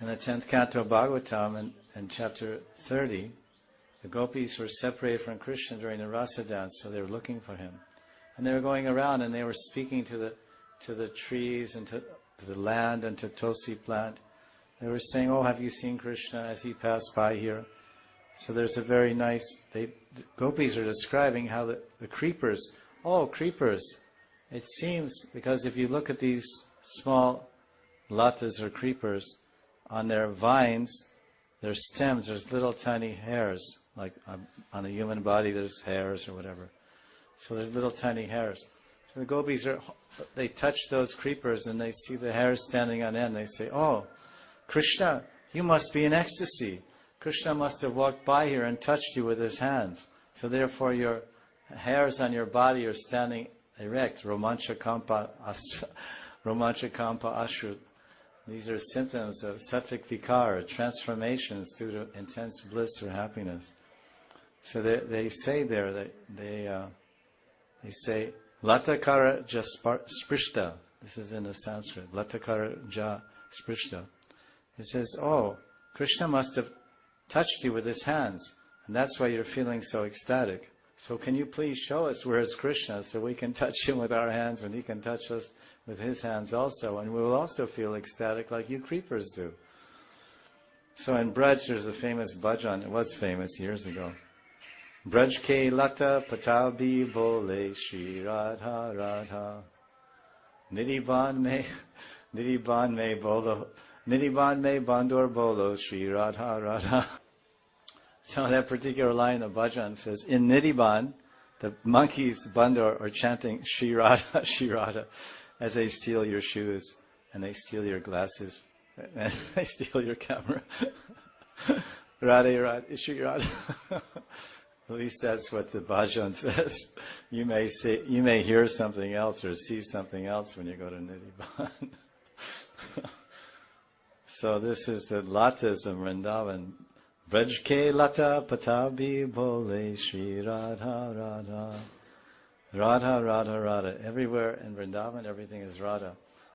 In the 10th canto of Bhagavatam, in chapter 30, the gopis were separated from Krishna during the rasa dance, so they were looking for him. And they were going around and they were speaking to the trees and to the land and to Tulsi plant. They were saying, "Oh, have you seen Krishna as he passed by here?" So there's a very nice, the gopis are describing how the creepers, creepers. It seems, because if you look at these small latas or creepers, on their vines, their stems, there's little tiny hairs. Like on a human body, there's hairs or whatever. So there's little tiny hairs. So the gopis they touch those creepers and they see the hairs standing on end. They say, "Oh, Krishna, you must be in ecstasy. Krishna must have walked by here and touched you with his hands. So therefore your hairs on your body are standing erect." Romancha kampa ashrut. These are symptoms of sattvic vikara, transformations due to intense bliss or happiness. So they say there that they say latakara ja sprishta. This is in the Sanskrit. Latakara ja sprishta. It says, "Oh, Krishna must have touched you with his hands, and that's why you're feeling so ecstatic. So can you please show us where is Krishna so we can touch him with our hands and he can touch us with his hands also, and we will also feel ecstatic like you creepers do." So in Braj there's a famous bhajan. It was famous years ago. Braj ke lata patabi bole Shri Radha Radha Nidhiban me bolo Nidhiban me bandur bolo Shri Radha Radha. So that particular line of bhajan says, in Nidhiban, the monkeys bandur are chanting Shri Radha, Shri Radha, as they steal your shoes and they steal your glasses and they steal your camera. Radha Radha, Shri Radha. At least that's what the bhajan says. You may hear something else or see something else when you go to Nidhiban. So this is the latas of Vrindavan. Braj ke lata patabi bole Shri Radha Radha. Radha Radha Radha. Everywhere in Vrindavan everything is Radha.